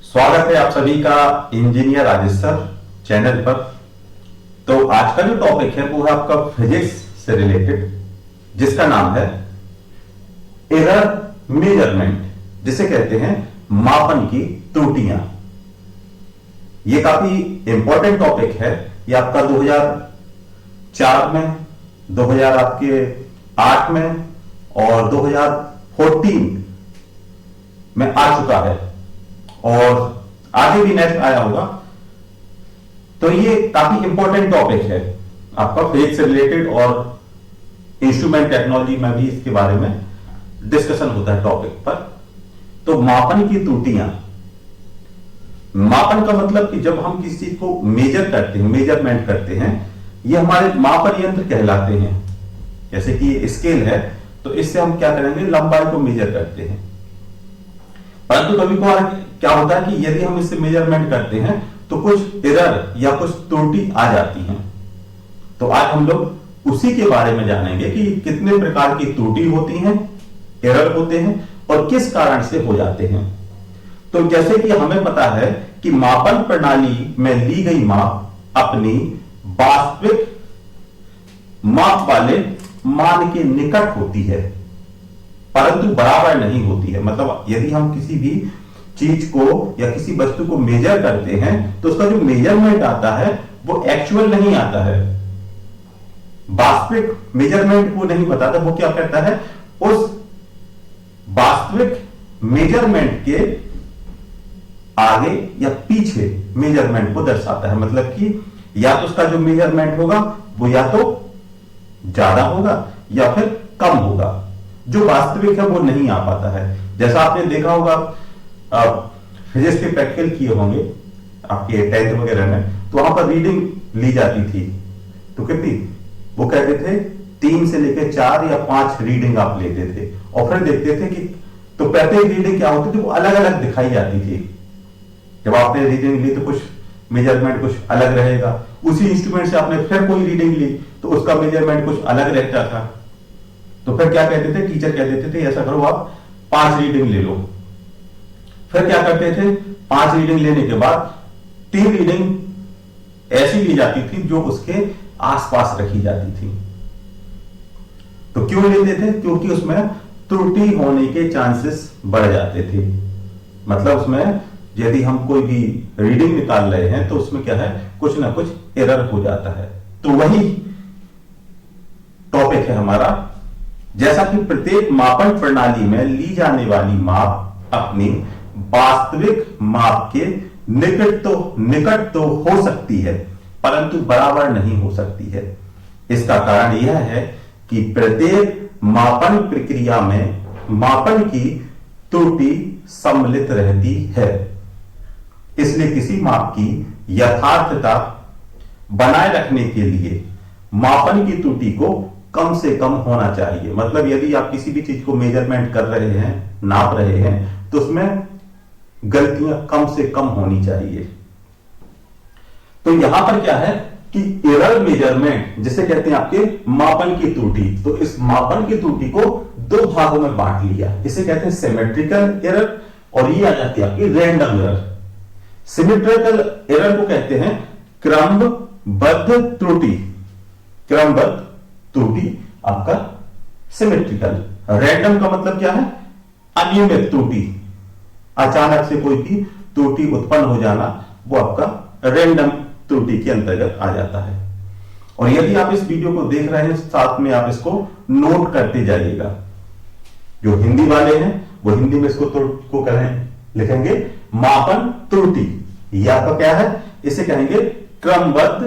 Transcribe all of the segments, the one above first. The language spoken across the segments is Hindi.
स्वागत है आप सभी का इंजीनियर राजेश सर चैनल पर। तो आज का जो टॉपिक है वो है आपका फिजिक्स से रिलेटेड, जिसका नाम है एरर मेजरमेंट, जिसे कहते हैं मापन की त्रुटियां। ये काफी इंपॉर्टेंट टॉपिक है। ये आपका 2004 में, 2000 आपके 8 में और 2014 में आ चुका है और आगे भी नेक्स्ट आया होगा। तो ये काफी इंपॉर्टेंट टॉपिक है आपका फिजिक्स से रिलेटेड, और इंस्ट्रूमेंट टेक्नोलॉजी में भी इसके बारे में डिस्कशन होता है टॉपिक पर। तो मापन की त्रुटियां, मापन का मतलब कि जब हम किसी चीज को मेजर करते हैं, मेजरमेंट करते हैं, ये हमारे मापन यंत्र कहलाते हैं। जैसे कि स्केल है तो इससे हम क्या करेंगे, लंबाई को मेजर करते हैं। परंतु कभी कभार क्या होता है कि यदि हम इससे मेजरमेंट करते हैं तो कुछ एरर या कुछ त्रुटि आ जाती हैं। तो आज हम लोग उसी के बारे में जानेंगे कि कितने प्रकार की त्रुटि होती हैं, एरर होते हैं और किस कारण से हो जाते हैं। तो जैसे कि हमें पता है कि मापन प्रणाली में ली गई माप अपनी वास्तविक माप वाले मान के निकट होती है, परंतु बराबर नहीं होती है। मतलब यदि हम किसी भी चीज को या किसी वस्तु को मेजर करते हैं तो उसका जो मेजरमेंट आता है वो एक्चुअल नहीं आता है, वास्तविक मेजरमेंट वो नहीं बताता। वो क्या कहता है, उस वास्तविक मेजरमेंट के आगे या पीछे मेजरमेंट को दर्शाता है। मतलब कि या तो उसका जो मेजरमेंट होगा वो या तो ज्यादा होगा या फिर कम होगा, जो वास्तविक है वो नहीं आ पाता है। जैसा आपने देखा होगा, आप फिजिक्स के प्रैक्टिकल किए होंगे आपके 10th वगैरह में, तो वहां पर रीडिंग ली जाती थी। तो कितनी, वो कहते थे 3 से लेकर 4 या 5 रीडिंग आप लेते थे और फिर देखते थे कि तो प्रत्येक रीडिंग क्या होती थी, वो अलग अलग दिखाई जाती थी। जब आपने रीडिंग ली तो कुछ मेजरमेंट कुछ अलग रहेगा, उसी इंस्ट्रूमेंट से आपने फिर कोई रीडिंग ली तो उसका मेजरमेंट कुछ अलग रहता था। तो फिर क्या कहते थे, टीचर कह देते थे ऐसा करो आप 5 रीडिंग ले लो। फिर क्या करते थे, 5 रीडिंग लेने के बाद 3 रीडिंग ऐसी ली जाती थी जो उसके आसपास रखी जाती थी। तो क्यों लेते थे, क्योंकि उसमें त्रुटि होने के चांसेस बढ़ जाते थे। मतलब उसमें यदि हम कोई भी रीडिंग निकाल रहे हैं तो उसमें क्या है, कुछ ना कुछ एरर हो जाता है। तो वही टॉपिक है हमारा। जैसा कि प्रत्येक मापन प्रणाली में ली जाने वाली माप अपनी वास्तविक माप के निकट तो हो सकती है, परंतु बराबर नहीं हो सकती है। इसका कारण यह है कि प्रत्येक मापन प्रक्रिया में मापन की त्रुटि सम्मिलित रहती है। इसलिए किसी माप की यथार्थता बनाए रखने के लिए मापन की त्रुटि को कम से कम होना चाहिए। मतलब यदि आप किसी भी चीज को मेजरमेंट कर रहे हैं, नाप रहे हैं, तो उसमें गलतियां कम से कम होनी चाहिए। तो यहां पर क्या है कि एरर मेजरमेंट जिसे कहते हैं आपके मापन की त्रुटि, तो इस मापन की त्रुटि को 2 भागों में बांट लिया। इसे कहते हैं सिमेट्रिकल एरर और ये आ जाती है आपकी रैंडम एरर। सिमेट्रिकल एरर को कहते हैं क्रमबद्ध त्रुटि, क्रमबद्ध त्रुटि आपका सिमेट्रिकल। रैंडम का मतलब क्या है, अनियमित त्रुटि, अचानक से कोई भी त्रुटि उत्पन्न हो जाना, वो आपका रैंडम त्रुटि के अंतर्गत आ जाता है। और यदि आप इस वीडियो को देख रहे हैं साथ में आप इसको नोट करते जाइएगा। जो हिंदी वाले हैं वो हिंदी में इसको को करें, लिखेंगे मापन त्रुटि, या आपका क्या है, इसे कहेंगे क्रमबद्ध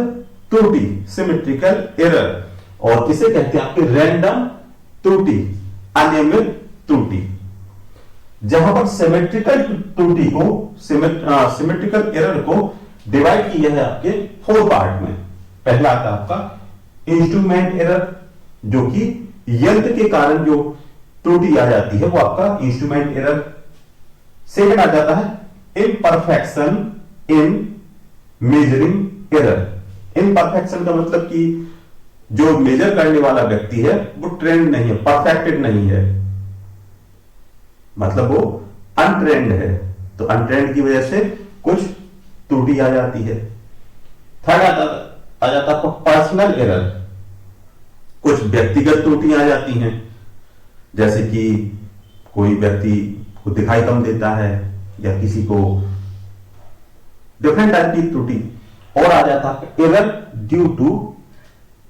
त्रुटि, सिमेट्रिकल एरर, और इसे कहते हैं आपके रैंडम त्रुटि, अनियमित त्रुटि। जहां पर सिमेट्रिकल त्रुटि को, सिमेट्रिकल एरर को डिवाइड किया है आपके 4 पार्ट में। पहला आता है आपका इंस्ट्रूमेंट एरर, जो कि यंत्र के कारण जो त्रुटि आ जाती है वो आपका इंस्ट्रूमेंट एरर। सेकंड आ जाता है imperfection in measuring error. Imperfection का मतलब कि जो मेजर करने वाला व्यक्ति है वो ट्रेंड नहीं है, परफेक्टेड नहीं है, मतलब वो अनट्रेंड है। तो अनट्रेंड की वजह से कुछ त्रुटि आ जाती है। थर्ड आ जाता है पर्सनल एरर, कुछ व्यक्तिगत त्रुटियां आ जाती हैं, जैसे कि कोई व्यक्ति को दिखाई कम देता है या किसी को डिफरेंट टाइप की त्रुटि। और आ जाता है error due to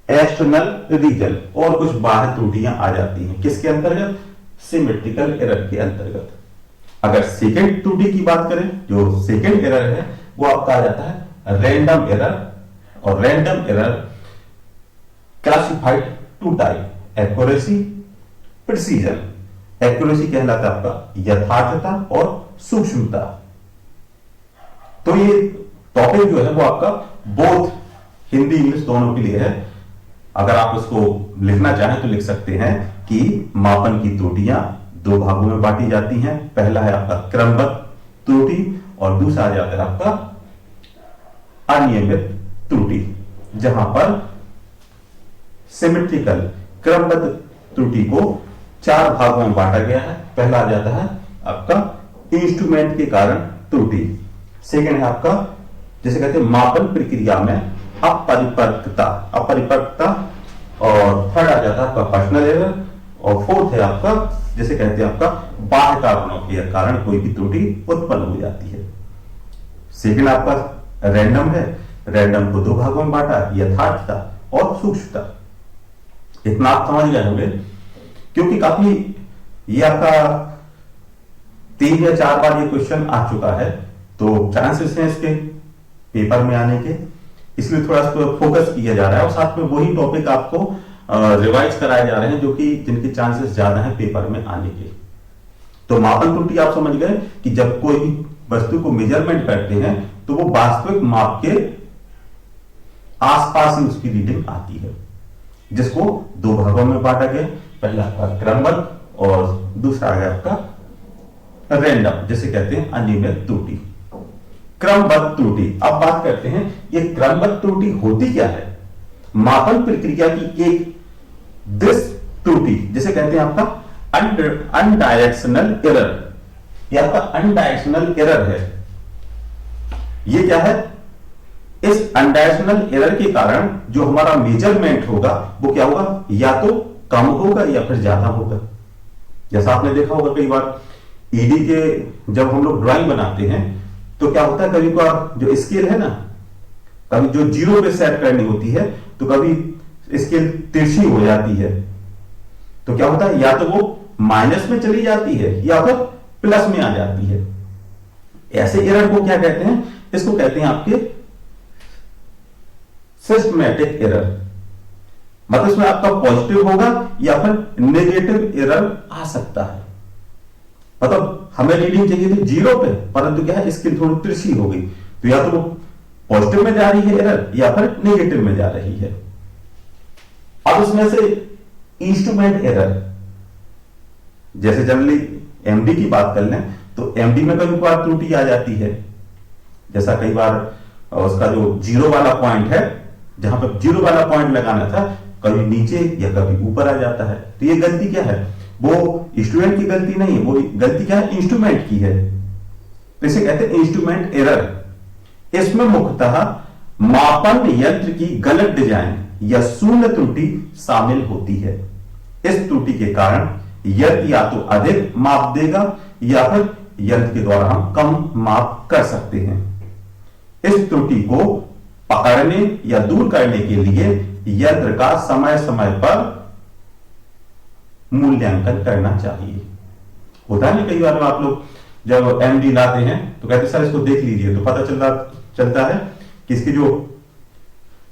external reason, और कुछ बाहर त्रुटियां आ जाती हैं किसके अंतर्गत, सिमेट्रिकल एरर के अंतर्गत। अगर सेकेंड त्रुटि की बात करें, जो सेकेंड एरर है वो आपका आ जाता है रैंडम एरर, और random error classified two type, accuracy, precision. Accuracy कहलाता है आपका यथार्थता और सूक्ष्मता। तो ये टॉपिक जो है वो आपका बोथ हिंदी इंग्लिश दोनों के लिए है। अगर आप उसको लिखना चाहें तो लिख सकते हैं कि मापन की त्रुटियां दो भागों में बांटी जाती हैं। पहला है आपका क्रमबद्ध त्रुटि और दूसरा आ जाता है आपका अनियमित त्रुटि, जहां पर सिमेट्रिकल क्रमबद्ध त्रुटि को 4 भागों में बांटा गया है। पहला आ जाता है आपका इंस्ट्रूमेंट के कारण त्रुटि, सेकेंड है आपका जैसे कहते हैं मापन प्रक्रिया में अपरिपक्वता, और थर्ड आ जाता है आपका पर्सनल एरर, और फोर्थ है आपका जैसे कहते हैं आपका बाह्य कारणों के कारण कोई भी त्रुटि उत्पन्न हो जाती है। सेकेंड आपका रैंडम है, रैंडम को 2 भागों में बांटा, यथार्थता और सूक्ष्मता। इतना आप समझ गए होंगे, क्योंकि काफी ये आपका 3 या 4 बार ये क्वेश्चन आ चुका है, तो चांसेस हैं इसके पेपर में आने के, इसलिए थोड़ा सा फोकस किया जा रहा है और साथ में वही टॉपिक आपको रिवाइज कराए जा रहे हैं जो कि जिनके चांसेस ज्यादा हैं पेपर में आने के। तो मापन त्रुटि आप समझ गए कि जब कोई भी वस्तु को मेजरमेंट करते हैं तो वो वास्तविक माप के आसपास ही उसकी रीडिंग आती है, जिसको 2 भागों में बांटा गया। पहला आपका क्रमबद्ध और दूसरा है आपका रैंडम, जिसे कहते हैं अनियमित त्रुटि। क्रमबद्ध त्रुटि, अब बात करते हैं ये क्रमबद्ध त्रुटि होती क्या है। मापन प्रक्रिया की एक दिश त्रुटि, जिसे कहते हैं आपका अनडायरेक्शनल एरर, ये आपका अनडायरेक्शनल एरर है। ये क्या है, इस अनडायरेक्शनल एरर के कारण जो हमारा मेजरमेंट होगा वो क्या होगा, या तो कम होगा या फिर ज्यादा होगा। जैसा आपने देखा होगा कई बार ईडी के जब हम लोग ड्राइंग बनाते हैं तो क्या होता है, कभी कभार जो स्केल है ना, कभी जो 0 पे सेट करनी होती है तो कभी स्केल तिरछी हो जाती है, तो क्या होता है, या तो वो माइनस में चली जाती है या फिर प्लस में आ जाती है। ऐसे एरर को क्या कहते हैं, इसको कहते हैं आपके सिस्टमैटिक एरर। मतलब इसमें आपका पॉजिटिव होगा या फिर नेगेटिव एरर आ सकता है। मतलब हमें रीडिंग चाहिए थी 0 पे, परंतु क्या है स्केल थोड़ी तिरछी हो गई, तो या तो वो पॉजिटिव में जा रही है एरर या फिर नेगेटिव में जा रही है। अब इसमें से इंस्ट्रूमेंट एरर, जैसे जनरली एमडी की बात कर लें तो एमडी में कभी बार त्रुटि आ जाती है। जैसा कई बार उसका जो 0 वाला पॉइंट है, जहां पर 0 वाला पॉइंट लगाना था, कभी नीचे या कभी ऊपर आ जाता है। तो ये गलती क्या है, वो स्टूडेंट की गलती नहीं है, वो गलती क्या है, इंस्ट्रूमेंट की है। तो इसे कहते हैं इंस्ट्रूमेंट एरर। इसमें मुख्यतः मापन यंत्र की गलत डिजाइन या शून्य त्रुटि शामिल होती है। इस त्रुटि के कारण यंत्र या तो अधिक माप देगा या फिर यंत्र के द्वारा हम कम माप कर सकते हैं। इस त्रुटि को पकड़ने या दूर करने के लिए यंत्र का समय समय पर मूल्यांकन करना चाहिए। होता नहीं कई बार आप लोग जब एमडी लाते हैं तो कहते सर इसको देख लीजिए, तो पता चलता है कि इसकी जो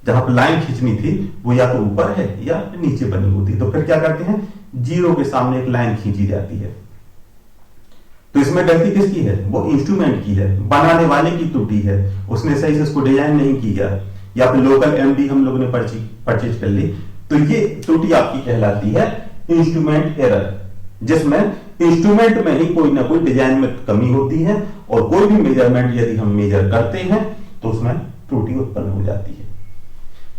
जहां पर लाइन खींचनी थी वो या तो ऊपर है या नीचे बनी होती है। तो फिर क्या करते हैं, 0 के सामने एक लाइन खींची जाती है। तो इसमें गलती किसकी है, वो इंस्ट्रूमेंट की है, बनाने वाले की त्रुटि है, उसने सही से इसको डिजाइन नहीं किया, या फिर लोकल एमडी हम लोगों ने परचेज कर ली। तो ये त्रुटि आपकी कहलाती है इंस्ट्रूमेंट एरर, जिसमें इंस्ट्रूमेंट में ही कोई ना कोई डिजाइन में कमी होती है और कोई भी मेजरमेंट यदि हम मेजर करते हैं तो उसमें त्रुटि उत्पन्न हो जाती है।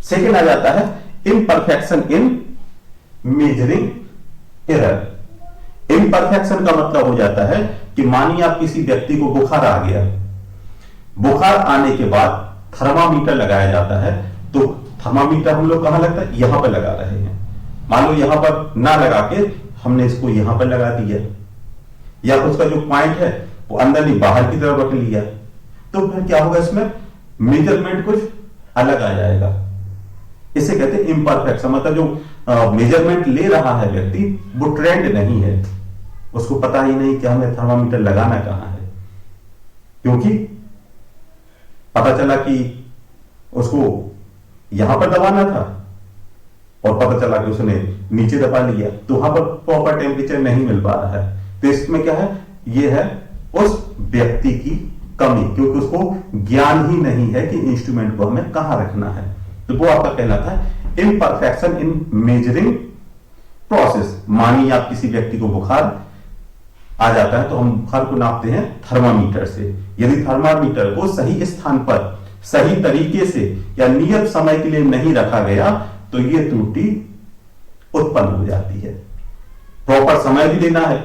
सेकेंड आ जाता है imperfection in measuring error. Imperfection का मतलब हो जाता है कि मानिए आप किसी व्यक्ति को बुखार आ गया, बुखार आने के बाद थर्मामीटर लगाया जाता है, तो थर्मामीटर हम लोग कहां लगता है, यहां पर लगा रहे हैं। मान लो यहां पर ना लगा के हमने इसको यहां पर लगा दिया, या उसका जो पॉइंट है वो अंदर नहीं बाहर की तरफ रख लिया, तो फिर क्या होगा, इसमें मेजरमेंट कुछ अलग आ जाएगा। इसे कहते हैं इम्परफेक्शन, मतलब जो मेजरमेंट ले रहा है व्यक्ति वो ट्रेंड नहीं है, उसको पता ही नहीं कि हमें थर्मामीटर लगाना कहां है, क्योंकि पता चला कि उसको यहां पर दबाना था और पता चला कि उसने नीचे दबा लिया, तो वहां पर प्रॉपर टेम्परेचर नहीं मिल पा रहा है। तो इसमें क्या है, यह है उस व्यक्ति की कमी, क्योंकि उसको ज्ञान ही नहीं है कि इंस्ट्रूमेंट को हमें कहां रखना है। तो वो आपका कहलाता है इम्परफेक्शन इन मेजरिंग प्रोसेस। मानिए आप किसी व्यक्ति को बुखार आ जाता है तो हम बुखार को नापते हैं थर्मामीटर से। यदि थर्मामीटर को सही स्थान पर सही तरीके से या नियत समय के लिए नहीं रखा गया तो यह त्रुटि उत्पन्न हो जाती है। प्रॉपर समय भी देना है,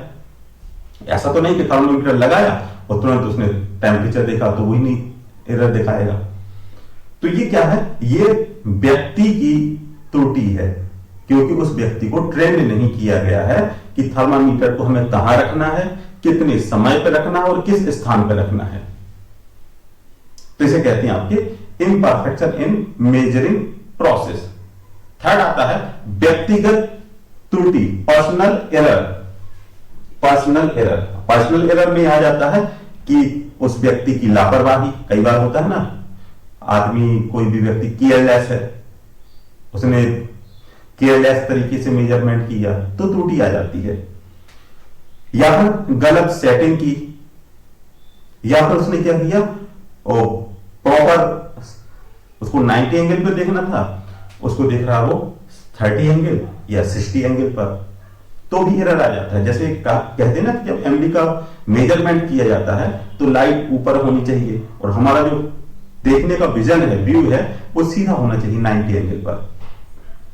ऐसा तो नहीं कि थर्मामीटर लगाया और तुरंत उसने टेम्परेचर देखा तो वही नहीं एरर दिखाएगा। तो ये क्या है, ये व्यक्ति की त्रुटि है, क्योंकि उस व्यक्ति को ट्रेंड नहीं किया गया है कि थर्मामीटर को हमें कहां रखना है, कितने समय पर रखना है और किस स्थान पर रखना है। तो इसे कहते हैं आपके imperfection in measuring process. Third आता है व्यक्तिगत त्रुटि, personal error. Personal error, personal error में आ जाता है कि उस व्यक्ति की लापरवाही, कई बार होता है ना, आदमी कोई भी व्यक्ति केयरलेस है, उसने केयरलेस तरीके से मेजरमेंट किया तो त्रुटि आ जाती है, या फिर गलत सेटिंग की, या फिर उसने क्या किया, प्रॉपर उसको 90 एंगल पर देखना था, उसको देख रहा वो 30 एंगल या 60 एंगल पर, तो भी एरर आ जाता है। जैसे कहते हैं ना कि जब एमडी का मेजरमेंट किया जाता है तो लाइट ऊपर होनी चाहिए और हमारा जो देखने का विजन है, व्यू है, वो सीधा होना चाहिए 90 एंगल पर।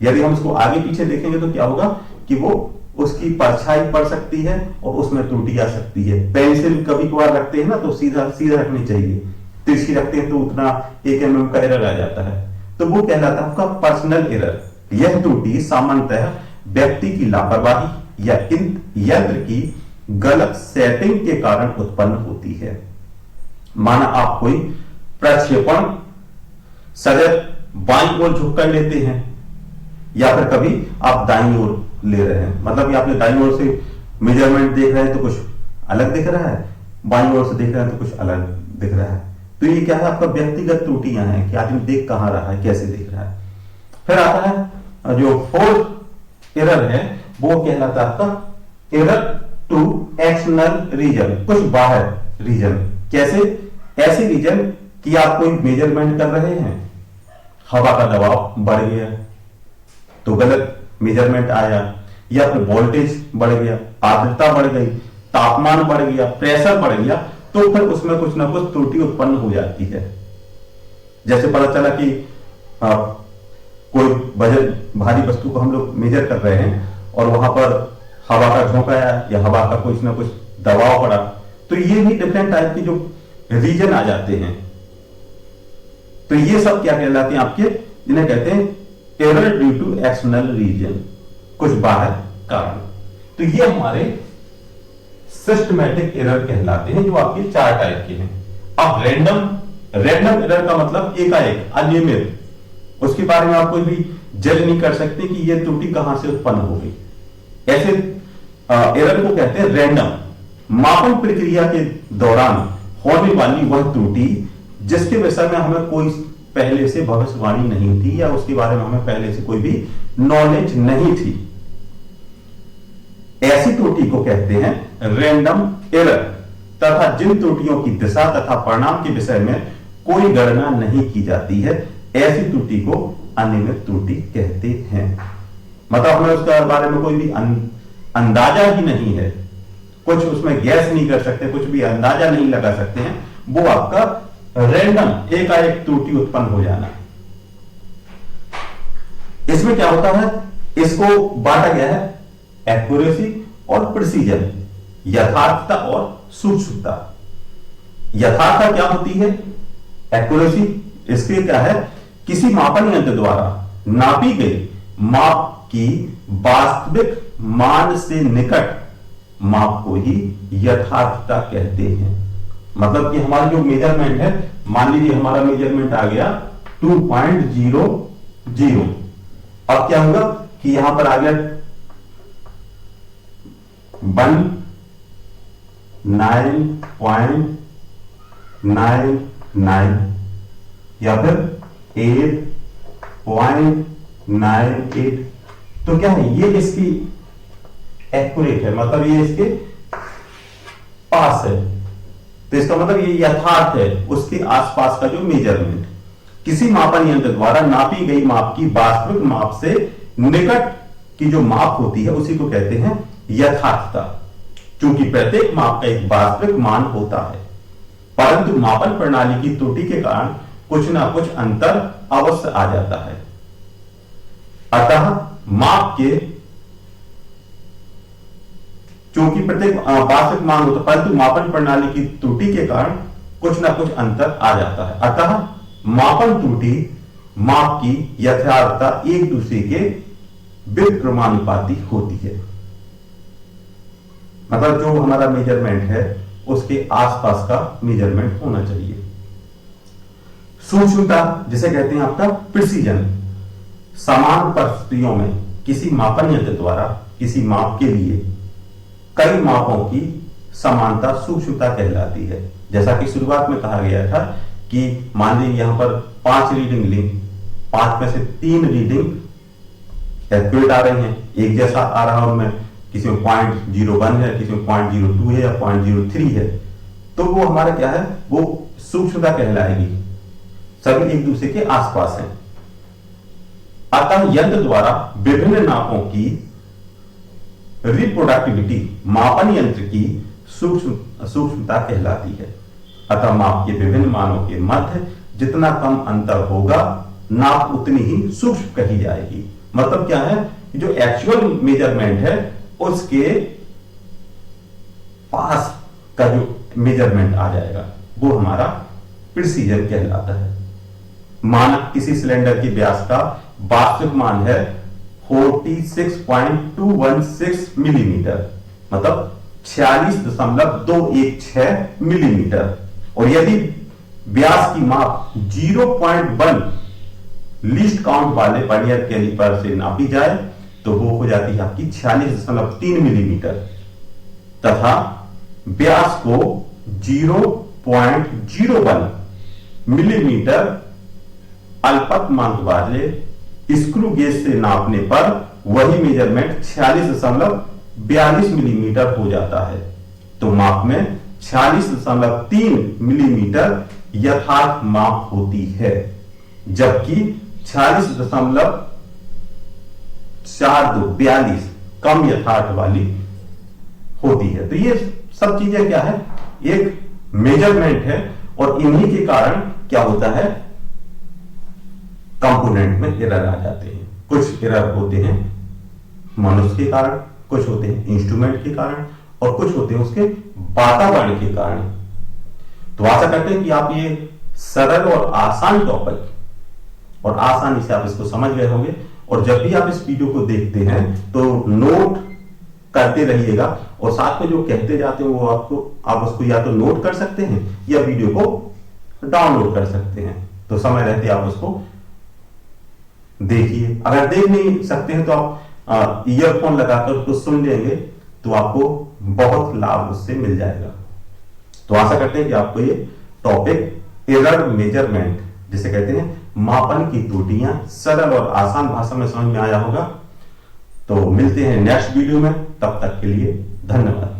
यदि हम उसको आगे पीछे देखेंगे तो क्या होगा कि वो उसकी परछाई पड़ सकती है और उसमें त्रुटि आ सकती है। पेंसिल कभी कभार रखते हैं ना तो सीधा सीधा रखनी चाहिए, तिरछी रखते हैं तो उतना 1 mm का एरर आ जाता है, तो वो कहलाता है आपका पर्सनल एरर। यह त्रुटि सामान्यतः व्यक्ति की लापरवाही या यंत्र की गलत सेटिंग के कारण उत्पन्न होती है। माना आप कोई प्रक्षेपण सदैव बाईं ओर झुक कर लेते हैं, या फिर कभी आप दाईं ओर ले रहे हैं, मतलब कि आपने दाईं ओर से मेजरमेंट देख रहे हैं तो कुछ अलग दिख रहा है, बाईं ओर से देख रहे हैं तो कुछ अलग दिख रहा है। तो ये क्या है, आपका व्यक्तिगत त्रुटियां हैं कि आदमी देख कहां रहा है, कैसे देख रहा है। फिर आता है जो फोर्थ एरर है, वो कहलाता है आपका एरर टू एक्सटर्नल रीजन, कुछ बाहर रीजन। कैसे, ऐसे रीजन कि आप कोई मेजरमेंट कर रहे हैं, हवा का दबाव बढ़ गया तो गलत मेजरमेंट आया, या फिर वोल्टेज बढ़ गया, आर्द्रता बढ़ गई, तापमान बढ़ गया, प्रेशर बढ़ गया, तो फिर उसमें कुछ ना कुछ त्रुटि उत्पन्न हो जाती है। जैसे पता चला कि कोई वजन भारी वस्तु को हम लोग मेजर कर रहे हैं और वहां पर हवा का झोंका आया या हवा का कुछ ना कुछ दबाव पड़ा, तो ये भी डिफरेंट टाइप की जो रीजन आ जाते हैं। तो ये सब क्या कहलाते हैं आपके, जिन्हें कहते हैं error due to external reason, कुछ बाहर कारण। तो ये हमारे सिस्टमैटिक एरर कहलाते हैं, जो आपके 4 टाइप के हैं। अब रैंडम एरर का मतलब एकाएक अनियमित, उसके बारे में आप कोई भी जज नहीं कर सकते कि यह त्रुटि कहां से उत्पन्न हो गई। ऐसे एरर को कहते हैं रैंडम। मापन प्रक्रिया के दौरान होने वाली वह त्रुटि जिसके विषय में हमें कोई पहले से भविष्यवाणी नहीं थी, या उसके बारे में हमें पहले से कोई भी नॉलेज नहीं थी, ऐसी त्रुटि को कहते हैं रैंडम एरर। तथा जिन त्रुटियों की दिशा तथा परिणाम के विषय में कोई गणना नहीं की जाती है, ऐसी त्रुटि को अनियमित त्रुटि कहते हैं। मतलब हमें उसके बारे में कोई भी अंदाजा ही नहीं है, कुछ उसमें गैस नहीं कर सकते, कुछ भी अंदाजा नहीं लगा सकते हैं, वो आपका रैंडम एकाएक त्रुटि उत्पन्न हो जाना। इसमें क्या होता है, इसको बांटा गया है एक्यूरेसी और प्रिसीजन, यथार्थता और सूक्ष्मता। यथार्थता क्या होती है? एक्यूरेसी। इसके क्या है? किसी मापन यंत्र द्वारा नापी गई माप की वास्तविक मान से निकट माप को ही यथार्थता कहते हैं। मतलब कि हमारा जो मेजरमेंट है, मान लीजिए हमारा मेजरमेंट आ गया 2.00, अब क्या होगा कि यहां पर आ गया 19.99 या फिर 8.98। तो क्या है? ये इसकी एक्यूरेट है, मतलब ये इसके पास है। तो इसका मतलब ये यथार्थ है, उसके आसपास का जो मेजरमेंट। किसी मापन यंत्र द्वारा नापी गई माप की वास्तविक माप से निकट की जो माप होती है उसी को कहते हैं यथार्थता। क्योंकि प्रत्येक माप का एक वास्तविक मान होता है, परंतु मापन प्रणाली की त्रुटि के कारण कुछ ना कुछ अंतर अवश्य आ जाता है। अतः माप के, क्योंकि प्रत्येक वास्तविक मान होता है परंतु मापन प्रणाली की त्रुटि के कारण कुछ ना कुछ अंतर आ जाता है। अतः मापन त्रुटि माप की यथार्थता एक दूसरे के व्युत्क्रमानुपाती होती है। मतलब जो हमारा मेजरमेंट है उसके आसपास का मेजरमेंट होना चाहिए। सूक्ष्मता जिसे कहते हैं आपका प्रिसीजन। समान परिस्थितियों में किसी मापन यंत्र द्वारा किसी माप के लिए कई मापों की समानता सूक्ष्मता कहलाती है। जैसा कि शुरुआत में कहा गया था कि मान लीजिए यहां पर 5 रीडिंग ली, 5 में से 3 रीडिंग एक्यूरेट आ रही हैं, एक जैसा आ रहा है, उनमें किसी में 0.01 है, किसी में 0.02 है या 0.03 है, तो वो हमारा क्या है? वो सूक्ष्मता कहलाएगी। सभी एक दूसरे के आसपास हैं। अतः यंत्र द्वारा विभिन्न नापों की रिप्रोडक्टिविटी मापन यंत्र की सूक्ष्मता कहलाती है। अतः माप के विभिन्न मानों के मध्य जितना कम अंतर होगा, नाप उतनी ही सूक्ष्म कही जाएगी। मतलब क्या है? जो एक्चुअल मेजरमेंट है उसके पास का जो मेजरमेंट आ जाएगा वो हमारा प्रिसीजन कहलाता है। मानक किसी सिलेंडर की व्यास का वास्तविक मान है 46.216 मिलीमीटर, मतलब 46.216 मिलीमीटर। और यदि व्यास की माप 0.1 लीस्ट काउंट वाले वर्नियर कैलिपर से नापी जाए तो वो हो जाती है आपकी 46.3 मिलीमीटर, तथा व्यास को 0.01 मिलीमीटर अल्पतमांक वाले स्क्रू गेज से नापने पर वही मेजरमेंट 46.42 मिलीमीटर हो जाता है। तो माप में 46.3 मिलीमीटर यथार्थ माप होती है, जबकि 46.42 कम यथार्थ वाली होती है। तो ये सब चीजें क्या है? एक मेजरमेंट है, और इन्हीं के कारण क्या होता है? कंपोनेंट में एरर आ जाते हैं। कुछ एरर होते हैं मनुष्य के कारण, कुछ होते हैं इंस्ट्रूमेंट के कारण, और कुछ होते हैं उसके वातावरण के कारण। तो आशा करते हैं कि आप ये सरल और आसान टॉपिक और आसानी से आप इसको समझ गए होंगे। और जब भी आप इस वीडियो को देखते हैं तो नोट करते रहिएगा, और साथ में जो कहते जाते हैं वो आप उसको या तो नोट कर सकते हैं या वीडियो को डाउनलोड कर सकते हैं। तो समय रहते आप उसको देखिए। अगर देख नहीं सकते हैं तो आप ईयरफोन लगाकर उसको सुन लेंगे तो आपको बहुत लाभ उससे मिल जाएगा। तो आशा करते हैं कि आपको ये टॉपिक एरर मेजरमेंट जिसे कहते हैं मापन की त्रुटियां सरल और आसान भाषा में समझ में आया होगा। तो मिलते हैं नेक्स्ट वीडियो में, तब तक के लिए धन्यवाद।